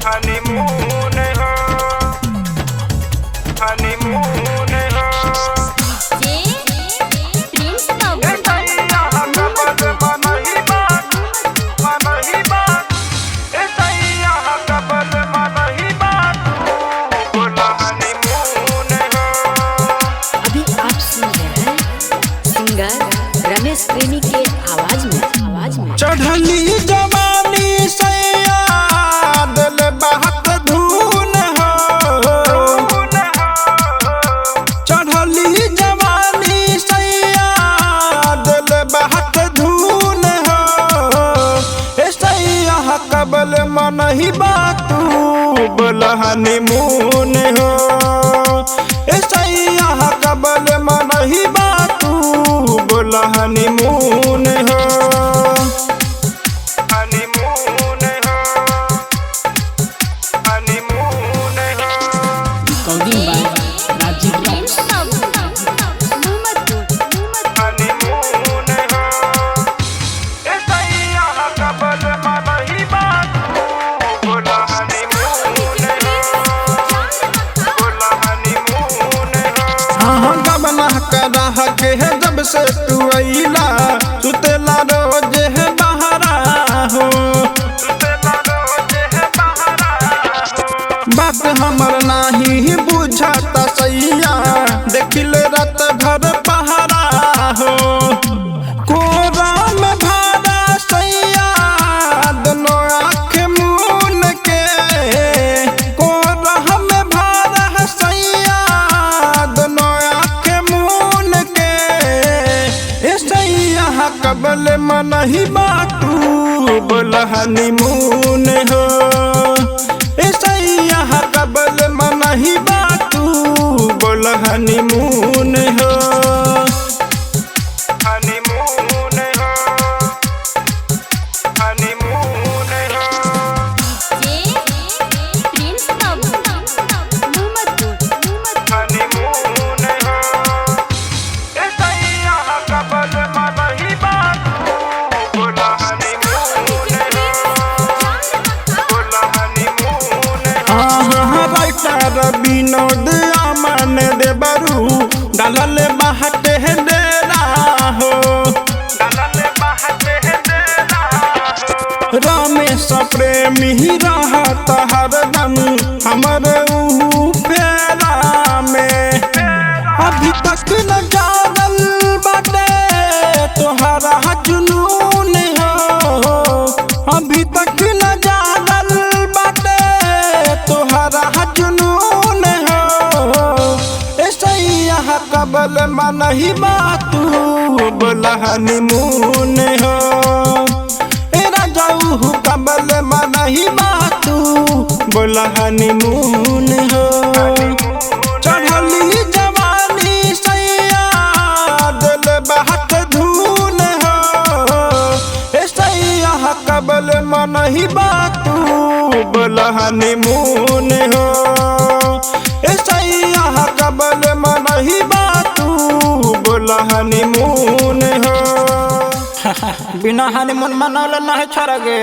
Honeymoon हो honeymoon हो रमेश प्रेमी के आवाज में चढ़ली जवानी सैया दिल बहत धून हो चढ़ली जवानी सैया दिल बहत धून हो ए सैया कबल मन ही बातू बोल हनीमून हो ए सैया कबल मन ही बातू बोल हनीमून हो हनीमून हो हनीमून हो रिकॉर्डिंग बाय राजीव हनीमून हो ए सैया कबल मन ही बातू बोल हनीमून हो बोल हनीमून हो हाँ गबना करा के जब से तू अइला सुतेला रोज है बहरा हो बात हमर नाही बुझाता सैया देखिल रात भर पहरा हो कोरा में भाड़ा सैया दोनों आँख मून के कोरा में भाड़ा सैया दोनों आँख मून के ए सैया कबल मन ही बातू बोल हनीमून हो ए सैया कबल मन ही बातू बोल हनीमून हो हनीमून हो हनीमून हो हनीमून हो ए सैया कबल मन ही बातू बोल हनीमून हो बोल हनीमून हो राइटर विनोद अमन देबरू डालल महटे डेरा हो दलल बहते देना हो रमेश प्रेमी रहत हरदम हमर ऊ फेरा में अभी तक न जानल बाटे तोहरा जुनून हो अभी तक न जानल बाटे तोहरा जुनून हो ए सैया कबल मन ही बातू बोल हनीमून हो ए राजाऊ कबल मन ही बातू बोल हनीमून हो चढ़ली जवानी सैया दिल बहत धून हो ए सैया कबल मन ही बातू बोल हनीमून हो ए सैया कबल मन ही बातू बोल हनीमून हो बिना हनीमून मनौल नहीं छोड़ गए।